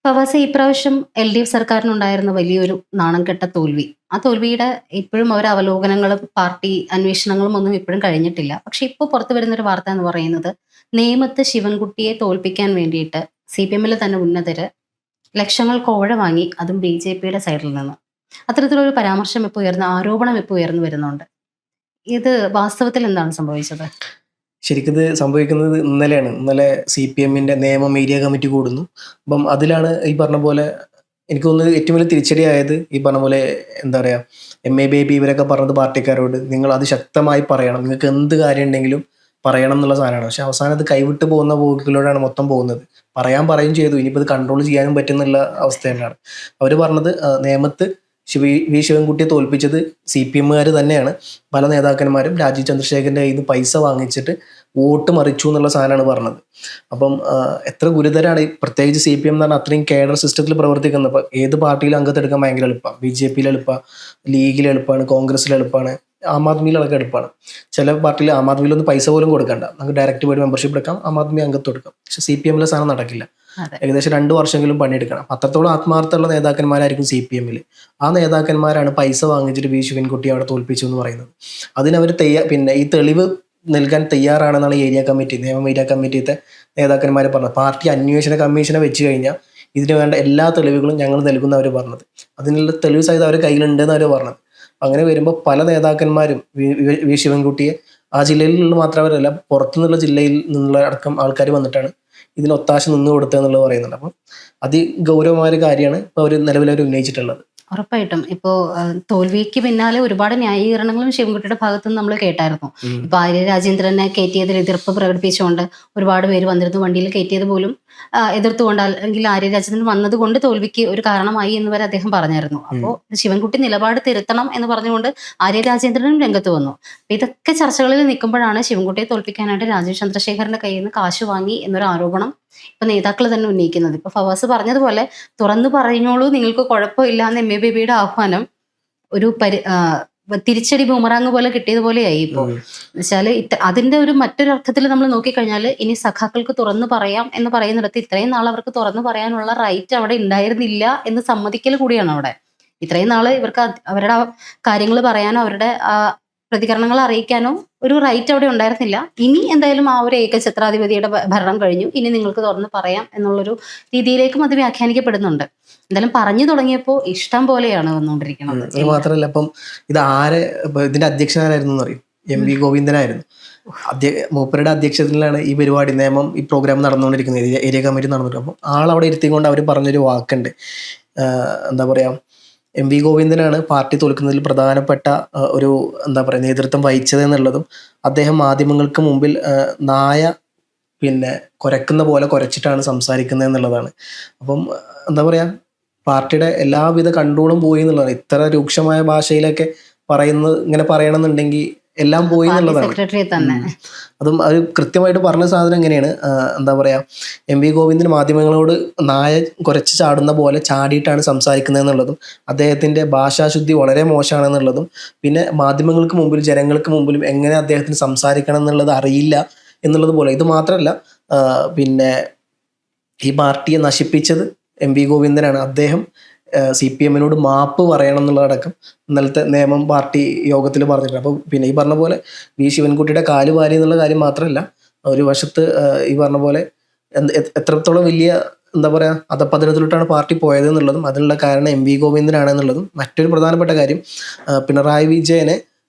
ഫവാസെ, ഇപ്രാവശ്യം LDF സർക്കാരിനുണ്ടായിരുന്ന വലിയൊരു നാണംകെട്ട തോൽവി. ആ തോൽവിയുടെ ഇപ്പോഴും അവലോകനങ്ങളും പാർട്ടി അന്വേഷണങ്ങളും ഒന്നും ഇപ്പോഴും കഴിഞ്ഞിട്ടില്ല. പക്ഷെ ഇപ്പോൾ പുറത്തു വരുന്നൊരു വാർത്ത എന്ന് പറയുന്നത്, നേമത്ത് ശിവൻകുട്ടിയെ തോൽപ്പിക്കാൻ വേണ്ടിയിട്ട് CPM-ലെ തന്നെ ഉന്നതര് ലക്ഷങ്ങൾ കോഴ വാങ്ങി, അതും BJP-യുടെ സൈഡിൽ നിന്ന്. അത്തരത്തിലൊരു പരാമർശം ഇപ്പോൾ ആരോപണം ഇപ്പോൾ ഉയർന്നു വരുന്നുണ്ട്. ഇത് വാസ്തവത്തിൽ എന്താണ് സംഭവിച്ചത്? ശരിക്കിത് സംഭവിക്കുന്നത് ഇന്നലെയാണ്. ഇന്നലെ CPM-ന്റെ നേമം ഏരിയ കമ്മിറ്റി കൂടുന്നു. അപ്പം അതിലാണ് ഈ പറഞ്ഞ പോലെ എനിക്ക് തോന്നുന്നത് ഏറ്റവും വലിയ തിരിച്ചടിയായത് ഈ പറഞ്ഞ പോലെ എന്താ പറയുക, MA ബേബി ഇവരൊക്കെ പറഞ്ഞത് പാർട്ടിക്കാരോട് നിങ്ങൾ അത് ശക്തമായി പറയണം, നിങ്ങൾക്ക് എന്ത് കാര്യം ഉണ്ടെങ്കിലും പറയണം എന്നുള്ള സാധനമാണ്. പക്ഷെ അവസാനം അത് കൈവിട്ട് പോകുന്ന പോക്കിലൂടെയാണ് മൊത്തം പോകുന്നത്. പറയും ചെയ്തു, ഇനിയിപ്പോൾ ഇത് കൺട്രോൾ ചെയ്യാനും പറ്റുന്നുള്ള അവസ്ഥ തന്നെയാണ്. അവർ പറഞ്ഞത് നേമത്ത് വി ശിവൻകുട്ടിയെ തോൽപ്പിച്ചത് CPM-കാർ തന്നെയാണ്. പല നേതാക്കന്മാരും രാജീവ് ചന്ദ്രശേഖരൻ്റെ കയ്യിൽ നിന്ന് പൈസ വാങ്ങിച്ചിട്ട് വോട്ട് മറിച്ചു എന്നുള്ള സാധനമാണ് പറഞ്ഞത്. അപ്പം എത്ര ഗുരുതരമാണ്, പ്രത്യേകിച്ച് CPM എന്ന് പറഞ്ഞാൽ അത്രയും കേഡർ സിസ്റ്റത്തിൽ പ്രവർത്തിക്കുന്നത്. അപ്പോൾ ഏത് പാർട്ടിയിലും അംഗത്തെടുക്കാൻ ഭയങ്കര എളുപ്പമാണ്. BJP-യിൽ എളുപ്പമാണ്, ലീഗിൽ എളുപ്പമാണ്, കോൺഗ്രസ്സിൽ എളുപ്പമാണ്, ആം ആദ്മിയിലൊക്കെ എളുപ്പമാണ്. ചില പാർട്ടിയിൽ ആം ആദ്മിയിലൊന്നും പൈസ പോലും കൊടുക്കണ്ട, നമുക്ക് ഡയറക്റ്റ് പോയിട്ട് മെമ്പർഷിപ്പ് എടുക്കാം, ആം ആദ്മി അംഗത്വം എടുക്കാം. പക്ഷെ CPM-ലെ സാധനം നടക്കില്ല. ഏകദേശം 2 വർഷമെങ്കിലും പണിയെടുക്കണം. അത്രത്തോളം ആത്മാർത്ഥമുള്ള നേതാക്കന്മാരായിരിക്കും CPM-ൽ. ആ നേതാക്കന്മാരാണ് പൈസ വാങ്ങിച്ചിട്ട് വി ശിവൻകുട്ടി അവിടെ തോൽപ്പിച്ചു എന്ന് പറയുന്നത്. അതിനവർ പിന്നെ ഈ തെളിവ് നൽകാൻ തയ്യാറാണെന്നാണ് നിയമം ഏരിയ കമ്മിറ്റിത്തെ നേതാക്കന്മാർ പറഞ്ഞത്. പാർട്ടി അന്വേഷണ കമ്മീഷനെ വെച്ച് കഴിഞ്ഞാൽ ഇതിന് വേണ്ട എല്ലാ തെളിവുകളും ഞങ്ങൾ നൽകുന്ന അവർ പറഞ്ഞത്. അതിനുള്ള തെളിവ് സഹിതം അവർ കയ്യിലുണ്ടെന്ന് അവർ പറഞ്ഞത്. അങ്ങനെ വരുമ്പോൾ പല നേതാക്കന്മാരും വി ശിവൻകുട്ടിയെ ആ ജില്ലയിൽ നിന്ന് മാത്രമല്ല, പുറത്തുനിന്നുള്ള ജില്ലയിൽ നിന്നുള്ള അടക്കം ആൾക്കാർ വന്നിട്ടാണ് ഇതിന് ഒത്താശ നിന്ന് കൊടുത്തതെന്നുള്ളത് പറയുന്നുണ്ട്. അപ്പം അതിഗൗരവമായ ഒരു കാര്യമാണ് ഇപ്പോൾ അവർ നിലവിൽ ഉന്നയിച്ചിട്ടുള്ളത്. ഉറപ്പായിട്ടും. ഇപ്പോ തോൽവിക്ക് പിന്നാലെ ഒരുപാട് ന്യായീകരണങ്ങളും ശിവൻകുട്ടിയുടെ ഭാഗത്തു നിന്ന് നമ്മൾ കേട്ടായിരുന്നു. ഇപ്പൊ ആര്യ രാജേന്ദ്രനെ കയറ്റിയതിൽ എതിർപ്പ് പ്രകടിപ്പിച്ചുകൊണ്ട് ഒരുപാട് പേര് വന്നിരുന്നു. വണ്ടിയിൽ കയറ്റിയത് പോലും എതിർത്തുകൊണ്ട്, അല്ലെങ്കിൽ ആര്യ രാജേന്ദ്രൻ വന്നത് കൊണ്ട് തോൽവിക്ക് ഒരു കാരണമായി എന്ന് വരെ അദ്ദേഹം പറഞ്ഞായിരുന്നു. അപ്പോൾ ശിവൻകുട്ടി നിലപാട് തിരുത്തണം എന്ന് പറഞ്ഞുകൊണ്ട് ആര്യ രാജേന്ദ്രനും രംഗത്ത് വന്നു. അപ്പൊ ഇതൊക്കെ ചർച്ചകളിൽ നിൽക്കുമ്പോഴാണ് ശിവൻകുട്ടിയെ തോൽപ്പിക്കാനായിട്ട് രാജീവ് ചന്ദ്രശേഖരന്റെ കയ്യിൽ നിന്ന് കാശ് വാങ്ങി എന്നൊരു ആരോപണം ഇപ്പൊ നേതാക്കൾ തന്നെ ഉന്നയിക്കുന്നത്. ഇപ്പൊ ഫവാസ് പറഞ്ഞതുപോലെ തുറന്നു പറഞ്ഞോളൂ, നിങ്ങൾക്ക് കുഴപ്പമില്ല എന്ന് MA ബേബിയുടെ ആഹ്വാനം ഒരു തിരിച്ചടി ബൂമറാങ് പോലെ കിട്ടിയതുപോലെയായി ഇപ്പോ. എന്നുവെച്ചാല് അതിന്റെ ഒരു മറ്റൊരു അർത്ഥത്തിൽ നമ്മൾ നോക്കിക്കഴിഞ്ഞാൽ, ഇനി സഖാക്കൾക്ക് തുറന്നു പറയാം എന്ന് പറയുന്നിടത്ത് ഇത്രയും നാൾ അവർക്ക് തുറന്നു പറയാനുള്ള റൈറ്റ് അവിടെ ഉണ്ടായിരുന്നില്ല എന്ന് സമ്മതിക്കൽ കൂടിയാണ് അവിടെ. ഇത്രയും നാള് ഇവർക്ക് അവരുടെ കാര്യങ്ങൾ പറയാനോ അവരുടെ പ്രതികരണങ്ങൾ അറിയിക്കാനോ ഒരു റൈറ്റ് അവിടെ ഉണ്ടായിരുന്നില്ല. ഇനി എന്തായാലും ആ ഒരു ഏകഛത്രാധിപതിയുടെ ഭരണം കഴിഞ്ഞു, ഇനി നിങ്ങൾക്ക് തുറന്ന് പറയാം എന്നുള്ളൊരു രീതിയിലേക്കും അത് വ്യാഖ്യാനിക്കപ്പെടുന്നുണ്ട്. എന്തായാലും പറഞ്ഞു തുടങ്ങിയപ്പോൾ ഇഷ്ടം പോലെയാണ് വന്നുകൊണ്ടിരിക്കുന്നത്. അത് മാത്രമല്ല, ഇപ്പം ഇത് ഇതിന്റെ അധ്യക്ഷനായിരുന്നു പറയും, MV ഗോവിന്ദനായിരുന്നു. മൂപ്പരുടെ അധ്യക്ഷതയിലാണ് ഈ പരിപാടി, നിയമം ഈ പ്രോഗ്രാം നടന്നുകൊണ്ടിരിക്കുന്നത്, ഏരിയ കമ്മിറ്റി നടന്നിട്ടുണ്ട്. അപ്പോൾ ആളവിടെ ഇരുത്തിക്കൊണ്ട് അവർ പറഞ്ഞൊരു വാക്കുണ്ട്, എന്താ പറയാ, MV ഗോവിന്ദനാണ് പാർട്ടി തോൽക്കുന്നതിൽ പ്രധാനപ്പെട്ട ഒരു എന്താ പറയുക നേതൃത്വം വഹിച്ചത് എന്നുള്ളതും, അദ്ദേഹം മാധ്യമങ്ങൾക്ക് മുമ്പിൽ നായ കുരക്കുന്ന പോലെ കുരച്ചിട്ടാണ് സംസാരിക്കുന്നത് എന്നുള്ളതാണ്. അപ്പം എന്താ പറയുക, പാർട്ടിയുടെ എല്ലാവിധ കൺട്രോളും പോയി എന്നുള്ളതാണ്. ഇത്ര രൂക്ഷമായ ഭാഷയിലൊക്കെ ഇങ്ങനെ പറയണമെന്നുണ്ടെങ്കിൽ എല്ലാം പോയി എന്നുള്ളതാണ്. അതും അത് കൃത്യമായിട്ട് പറഞ്ഞ സാധനം എങ്ങനെയാണ്, എന്താ പറയാ, MV ഗോവിന്ദൻ മാധ്യമങ്ങളോട് നായ കുരച്ച് ചാടുന്ന പോലെ ചാടിയിട്ടാണ് സംസാരിക്കുന്നത് എന്നുള്ളതും, അദ്ദേഹത്തിന്റെ ഭാഷാശുദ്ധി വളരെ മോശമാണെന്നുള്ളതും, പിന്നെ മാധ്യമങ്ങൾക്ക് മുമ്പിൽ ജനങ്ങൾക്ക് മുമ്പിലും എങ്ങനെ അദ്ദേഹത്തിന് സംസാരിക്കണം എന്നുള്ളത് അറിയില്ല എന്നുള്ളത് പോലെ. ഇത് മാത്രമല്ല, ഈ പാർട്ടിയെ നശിപ്പിച്ചത് MV ഗോവിന്ദനാണ്. അദ്ദേഹം CPM-നോട് മാപ്പ് പറയണം എന്നുള്ളതടക്കം ഇന്നലത്തെ നിയമം പാർട്ടി യോഗത്തിൽ പറഞ്ഞിട്ടുണ്ട്. അപ്പോൾ ഈ പറഞ്ഞ പോലെ വി ശിവൻകുട്ടിയുടെ കാല് വാരി എന്നുള്ള കാര്യം മാത്രമല്ല, ഒരു വശത്ത് ഈ പറഞ്ഞ പോലെ എത്രത്തോളം വലിയ എന്താ പറയുക അധപ്പതനത്തിലോട്ടാണ് പാർട്ടി പോയത് എന്നുള്ളതും, അതിനുള്ള കാരണം MV ഗോവിന്ദനാണ് എന്നുള്ളതും. മറ്റൊരു പ്രധാനപ്പെട്ട കാര്യം, പിണറായി വിജയനെ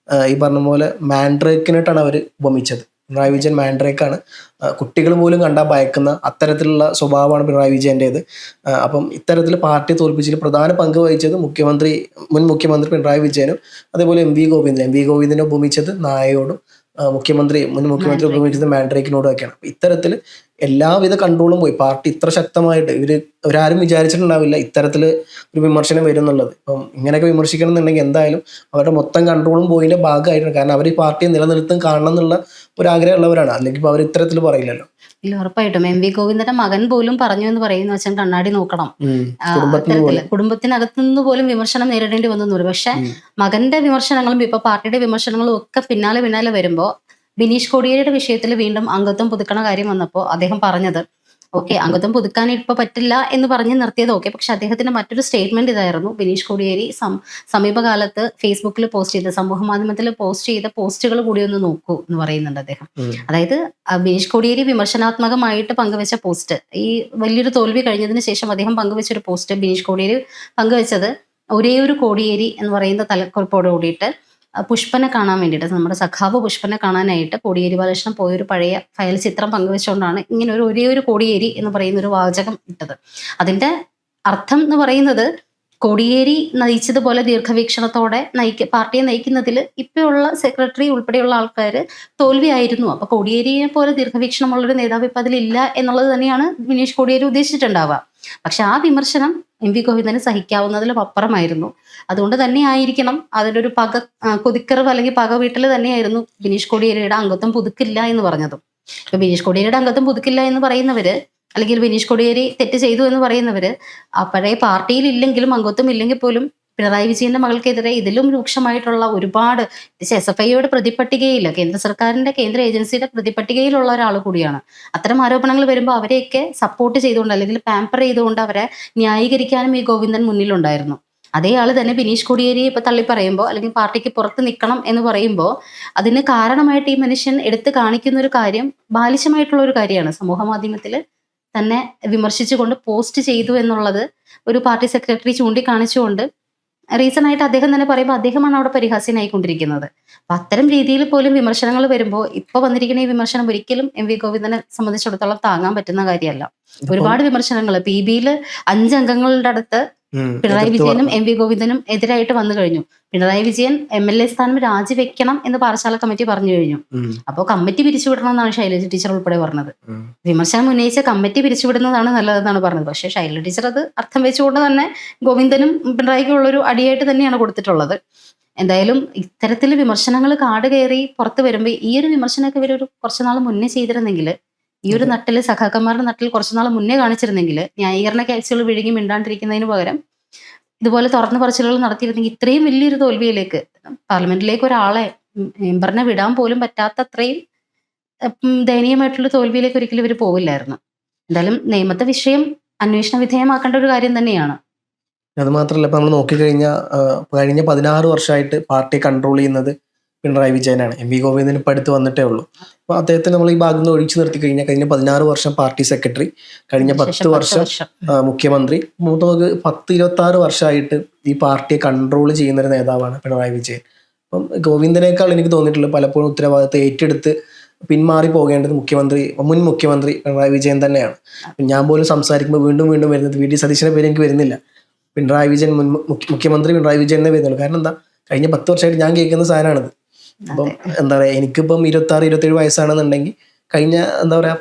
ഈ പറഞ്ഞ പോലെ മാൻഡ്രേക്കിനായിട്ടാണ് അവർ ഉപമിച്ചത്. പിണറായി വിജയൻ മാൻഡ്രേക്കാണ്, കുട്ടികൾ പോലും കണ്ടാൽ ഭയക്കുന്ന അത്തരത്തിലുള്ള സ്വഭാവമാണ് പിണറായി വിജയൻ്റേത്. അപ്പം ഇത്തരത്തിൽ പാർട്ടി തോൽപ്പിച്ചതിൽ പ്രധാന പങ്ക് വഹിച്ചത് മുൻ മുഖ്യമന്ത്രി പിണറായി വിജയനും അതേപോലെ MV ഗോവിന്ദനെ ഉപമിച്ചത് നായയോടും, മുൻ മുഖ്യമന്ത്രി ഉപയോഗിച്ചത് മാൻഡ്രേക്കിനോടും ഒക്കെയാണ്. ഇത്തരത്തിൽ എല്ലാവിധ കൺട്രോളും പോയി. പാർട്ടി ഇത്ര ശക്തമായിട്ട് ഇവരാരും വിചാരിച്ചിട്ടുണ്ടാവില്ല ഇത്തരത്തിൽ ഒരു വിമർശനം വരും എന്നുള്ളത്. ഇപ്പം ഇങ്ങനെയൊക്കെ വിമർശിക്കണം എന്നുണ്ടെങ്കിൽ എന്തായാലും അവരുടെ മൊത്തം കൺട്രോളും പോയിന്റെ ഭാഗമായിട്ടാണ്. കാരണം അവർ ഈ പാർട്ടിയെ നിലനിർത്തും കാണണം എന്നുള്ള ഒരു ആഗ്രഹമുള്ളവരാണ്. അല്ലെങ്കിൽ ഇപ്പോൾ അവർ ഇത്തരത്തിൽ പറയില്ലല്ലോ. ഇല്ല, ഉറപ്പായിട്ടും. MV ഗോവിന്ദന്റെ മകൻ പോലും പറഞ്ഞു എന്ന് പറയുന്ന വെച്ചാൽ കണ്ണാടി നോക്കണം, കുടുംബത്തിനകത്തു നിന്ന് പോലും വിമർശനം നേരിടേണ്ടി വന്നു. പക്ഷെ മകന്റെ വിമർശനങ്ങളും ഇപ്പൊ പാർട്ടിയുടെ വിമർശനങ്ങളും ഒക്കെ പിന്നാലെ വരുമ്പോ ബിനീഷ് കോടിയേരിയുടെ വിഷയത്തിൽ വീണ്ടും അംഗത്വം പുതുക്കണ കാര്യം വന്നപ്പോൾ അദ്ദേഹം പറഞ്ഞത്, ഓക്കെ, അംഗത്വം പുതുക്കാൻ ഇപ്പൊ പറ്റില്ല എന്ന് പറഞ്ഞ് നിർത്തിയത് ഓക്കെ. പക്ഷെ അദ്ദേഹത്തിന്റെ മറ്റൊരു സ്റ്റേറ്റ്മെന്റ് ഇതായിരുന്നു, ബിനീഷ് കോടിയേരി സമീപകാലത്ത് ഫേസ്ബുക്കിൽ പോസ്റ്റ് ചെയ്ത, സമൂഹ മാധ്യമത്തിൽ പോസ്റ്റ് ചെയ്ത പോസ്റ്റുകൾ കൂടി ഒന്ന് നോക്കൂ എന്ന് പറയുന്നുണ്ട് അദ്ദേഹം. അതായത് ബിനീഷ് കോടിയേരി വിമർശനാത്മകമായിട്ട് പങ്കുവെച്ച പോസ്റ്റ്, ഈ വലിയൊരു തോൽവി കഴിഞ്ഞതിന് ശേഷം അദ്ദേഹം പങ്കുവെച്ച ഒരു പോസ്റ്റ്, ബിനീഷ് കോടിയേരി പങ്കുവെച്ചത് ഒരേ ഒരു കോടിയേരി എന്ന് പറയുന്ന തലക്കുറിപ്പോട് കൂടിയിട്ട് പുഷ്പനെ കാണാൻ വേണ്ടിയിട്ട്, നമ്മുടെ സഖാവ് പുഷ്പനെ കാണാനായിട്ട് കോടിയേരി ബാലകൃഷ്ണൻ പോയൊരു പഴയ ഫയൽ ചിത്രം പങ്കുവെച്ചുകൊണ്ടാണ് ഇങ്ങനെ ഒരേ ഒരു കോടിയേരി എന്ന് പറയുന്ന ഒരു വാചകം ഇട്ടത്. അതിന്റെ അർത്ഥം എന്ന് പറയുന്നത്, കോടിയേരി നയിച്ചതുപോലെ ദീർഘവീക്ഷണത്തോടെ പാർട്ടിയെ നയിക്കുന്നതിൽ ഇപ്പോഴുള്ള സെക്രട്ടറി ഉൾപ്പെടെയുള്ള ആൾക്കാർ തോൽവിയായിരുന്നു. അപ്പൊ കോടിയേരിയെ പോലെ ദീർഘവീക്ഷണമുള്ളൊരു നേതാവ് ഇപ്പൊ അതിലില്ല എന്നുള്ളത് തന്നെയാണ് ബിനീഷ് കോടിയേരി ഉദ്ദേശിച്ചിട്ടുണ്ടാവുക. പക്ഷെ ആ വിമർശനം എം.വി. ഗോവിന്ദന് സഹിക്കാവുന്നതിലും അപ്പുറമായിരുന്നു. അതുകൊണ്ട് തന്നെ ആയിരിക്കണം അതിൻ്റെ ഒരു കൊതിക്കറിവ് അല്ലെങ്കിൽ പക വീട്ടിൽ തന്നെയായിരുന്നു ബിനീഷ് കോടിയേരിയുടെ അംഗത്വം പുതുക്കില്ല എന്ന് പറഞ്ഞതും. ഇപ്പൊ ബിനീഷ് കോടിയേരിയുടെ അംഗത്വം പുതുക്കില്ല എന്ന് പറയുന്നവര്, അല്ലെങ്കിൽ ബിനീഷ് കോടിയേരി തെറ്റ് ചെയ്തു എന്ന് പറയുന്നവര്, പഴയ പാർട്ടിയിൽ ഇല്ലെങ്കിലും അംഗത്വം ഇല്ലെങ്കിൽ പോലും പിണറായി വിജയന്റെ മകൾക്കെതിരെ ഇതിലും രൂക്ഷമായിട്ടുള്ള ഒരുപാട് SFIയുടെ പ്രതിപട്ടികയിൽ, കേന്ദ്ര സർക്കാരിന്റെ കേന്ദ്ര ഏജൻസിയുടെ പ്രതിപട്ടികയിലുള്ള ഒരാൾ കൂടിയാണ്. അത്തരം ആരോപണങ്ങൾ വരുമ്പോൾ അവരെയൊക്കെ സപ്പോർട്ട് ചെയ്തുകൊണ്ട് അല്ലെങ്കിൽ പാമ്പർ ചെയ്തുകൊണ്ട് അവരെ ന്യായീകരിക്കാനും ഈ ഗോവിന്ദൻ മുന്നിലുണ്ടായിരുന്നു. അതേ ആള് തന്നെ ബിനീഷ് കോടിയേരിയെ ഇപ്പൊ തള്ളി പറയുമ്പോൾ, അല്ലെങ്കിൽ പാർട്ടിക്ക് പുറത്ത് നിൽക്കണം എന്ന് പറയുമ്പോൾ, അതിന് കാരണമായിട്ട് ഈ മനുഷ്യൻ എടുത്തു കാണിക്കുന്ന ഒരു കാര്യം ബാലിശമായിട്ടുള്ള ഒരു കാര്യമാണ്. സമൂഹ മാധ്യമത്തിൽ തന്നെ വിമർശിച്ചുകൊണ്ട് പോസ്റ്റ് ചെയ്തു എന്നുള്ളത് ഒരു പാർട്ടി സെക്രട്ടറി ചൂണ്ടിക്കാണിച്ചുകൊണ്ട് റീസൺ ആയിട്ട് അദ്ദേഹം തന്നെ പറയുമ്പോൾ അദ്ദേഹമാണ് അവിടെ പരിഹാസ്യനായിക്കൊണ്ടിരിക്കുന്നത്. അപ്പൊ അത്തരം രീതിയിൽ പോലും വിമർശനങ്ങൾ വരുമ്പോൾ ഇപ്പൊ വന്നിരിക്കുന്ന ഈ വിമർശനം ഒരിക്കലും എം.വി. ഗോവിന്ദനെ സംബന്ധിച്ചിടത്തോളം താങ്ങാൻ പറ്റുന്ന കാര്യമല്ല. ഒരുപാട് വിമർശനങ്ങൾ PB-യിൽ 5 അംഗങ്ങളുടെ അടുത്ത് പിണറായി വിജയനും എം.വി. ഗോവിന്ദനും എതിരായിട്ട് വന്നു കഴിഞ്ഞു. പിണറായി വിജയൻ MLA സ്ഥാനം രാജിവെക്കണം എന്ന് പാറശാല കമ്മിറ്റി പറഞ്ഞു കഴിഞ്ഞു. അപ്പോൾ കമ്മിറ്റി പിരിച്ചുവിടണം എന്നാണ് ശൈലജ ടീച്ചർ ഉൾപ്പെടെ പറഞ്ഞത്. വിമർശനം ഉന്നയിച്ച കമ്മിറ്റി പിരിച്ചുവിടുന്നതാണ് നല്ലതെന്നാണ് പറഞ്ഞത്. പക്ഷേ ശൈലജ ടീച്ചർ അത് അർത്ഥം വെച്ചുകൊണ്ട് തന്നെ ഗോവിന്ദനും പിണറായിക്കും ഉള്ളൊരു അടിയായിട്ട് തന്നെയാണ് കൊടുത്തിട്ടുള്ളത്. എന്തായാലും ഇത്തരത്തിൽ വിമർശനങ്ങൾ കാട് കയറി പുറത്ത് വരുമ്പോൾ, ഈ ഒരു വിമർശനമൊക്കെ ഇവരൊരു കുറച്ചുനാൾ മുന്നേ ചെയ്തിരുന്നെങ്കിൽ, ഈ ഒരു നട്ടിൽ, സഖാക്കന്മാരുടെ നട്ടിൽ കുറച്ചുനാൾ മുന്നേ കാണിച്ചിരുന്നെങ്കിൽ, ന്യായീകരണ ക്യാപ്സ്യൂൾ വിഴുങ്ങി മിണ്ടാണ്ടിരിക്കുന്നതിന് പകരം ഇതുപോലെ തുറന്നു പറച്ചിലുകൾ നടത്തിയിരുന്നെങ്കിൽ ഇത്രയും വലിയൊരു തോൽവിയിലേക്ക്, പാർലമെന്റിലേക്ക് ഒരാളെ മെമ്പറിനെ വിടാൻ പോലും പറ്റാത്ത അത്രയും ദയനീയമായിട്ടുള്ള തോൽവിയിലേക്ക് ഒരിക്കലും ഇവർ പോവില്ലായിരുന്നു. എന്തായാലും നിയമത്തെ വിഷയം അന്വേഷണ വിധേയമാക്കേണ്ട ഒരു കാര്യം തന്നെയാണ്. അത് മാത്രമല്ല, ഇപ്പൊ നമ്മൾ നോക്കിക്കഴിഞ്ഞാൽ കഴിഞ്ഞ 16 വർഷമായിട്ട് പാർട്ടിയെ കൺട്രോൾ ചെയ്യുന്നത് പിണറായി വിജയനാണ്. എം.വി. ഗോവിന്ദൻ ഇപ്പം അടുത്ത് വന്നിട്ടേ ഉള്ളൂ. അപ്പോൾ അദ്ദേഹത്തെ നമ്മൾ ഈ ഭാഗത്ത് നിന്ന് ഒഴിച്ചു നിർത്തി കഴിഞ്ഞാൽ, കഴിഞ്ഞ 16 വർഷം പാർട്ടി സെക്രട്ടറി, കഴിഞ്ഞ 10 വർഷം മുഖ്യമന്ത്രി, നമുക്ക് 10-26 വർഷമായിട്ട് ഈ പാർട്ടിയെ കൺട്രോൾ ചെയ്യുന്നൊരു നേതാവാണ് പിണറായി വിജയൻ. അപ്പം ഗോവിന്ദനേക്കാൾ എനിക്ക് തോന്നിയിട്ടുള്ളത് പലപ്പോഴും ഉത്തരവാദിത്തം ഏറ്റെടുത്ത് പിന്മാറി പോകേണ്ടത് മുൻ മുഖ്യമന്ത്രി പിണറായി വിജയൻ തന്നെയാണ്. ഞാൻ പോലും സംസാരിക്കുമ്പോൾ വീണ്ടും വീണ്ടും വരുന്നത് VD സതീശന്റെ പേര് എനിക്ക് വരുന്നില്ല, പിണറായി വിജയൻ, മുഖ്യമന്ത്രി പിണറായി വിജയൻ എന്നേ വരുന്നുള്ളൂ. കാരണം എന്താ, കഴിഞ്ഞ 10 വർഷമായിട്ട് ഞാൻ കേൾക്കുന്ന സാധനമാണിത്. അപ്പം എന്താ പറയുക, എനിക്കിപ്പം 26-27 വയസ്സാണെന്നുണ്ടെങ്കിൽ കഴിഞ്ഞ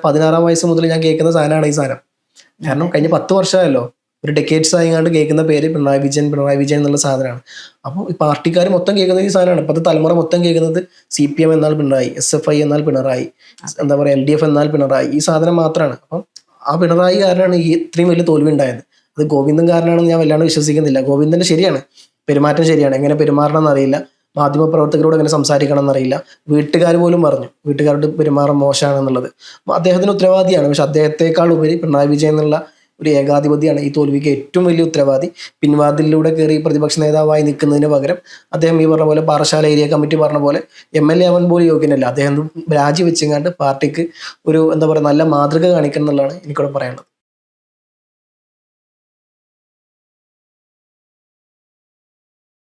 16-ാം വയസ്സ് മുതൽ ഞാൻ കേൾക്കുന്ന സാധനമാണ് ഈ സാധനം. കാരണം കഴിഞ്ഞ 10 വർഷമായല്ലോ, ഒരു ഡെക്കേഡ്സ് ആയിങ്ങാണ്ട് കേൾക്കുന്ന പേര് പിണറായി വിജയൻ എന്നുള്ള സാധനമാണ്. അപ്പോൾ ഈ പാർട്ടിക്കാർ മൊത്തം കേൾക്കുന്നത് ഈ സാധനമാണ്. ഇപ്പോഴത്തെ തലമുറ മൊത്തം കേൾക്കുന്നത് CPM എന്നാൽ പിണറായി, SFI എന്നാൽ പിണറായി, എന്താ പറയുക LDF എന്നാൽ പിണറായി, ഈ സാധനം മാത്രമാണ്. അപ്പം ആ പിണറായി കാരനാണ് ഈ ഇത്രയും വലിയ തോൽവി ഉണ്ടായത്. അത് ഗോവിന്ദൻ കാരനാണെന്ന് ഞാൻ വല്ലാണ്ട് വിശ്വസിക്കുന്നില്ല. ഗോവിന്ദൻ്റെ ശരിയാണ്, പെരുമാറ്റം ശരിയാണ്, എങ്ങനെ പെരുമാറണം എന്നറിയില്ല, മാധ്യമപ്രവർത്തകരോട് എങ്ങനെ സംസാരിക്കണം എന്നറിയില്ല, വീട്ടുകാർ പോലും പറഞ്ഞു വീട്ടുകാരോട് പെരുമാറാൻ മോശമാണെന്നുള്ളത്. അദ്ദേഹത്തിന് ഉത്തരവാദിയാണ്. പക്ഷെ അദ്ദേഹത്തെക്കാൾ ഉപരി പിണറായി വിജയൻ എന്നുള്ള ഒരു ഏകാധിപതിയാണ് ഈ തോൽവിക്ക് ഏറ്റവും വലിയ ഉത്തരവാദി. പിൻവാതിലൂടെ കയറി പ്രതിപക്ഷ നേതാവായി നിൽക്കുന്നതിന് പകരം അദ്ദേഹം ഈ പറഞ്ഞ പോലെ പാറശാല ഏരിയ കമ്മിറ്റി പറഞ്ഞ പോലെ MLA ആവാൻ പോലും യോഗ്യനല്ല. അദ്ദേഹം രാജിവെച്ചെങ്ങാണ്ട് പാർട്ടിക്ക് ഒരു എന്താ പറയുക നല്ല മാതൃക കാണിക്കണം എന്നുള്ളതാണ് എനിക്കിവിടെ പറയാനുള്ളത്.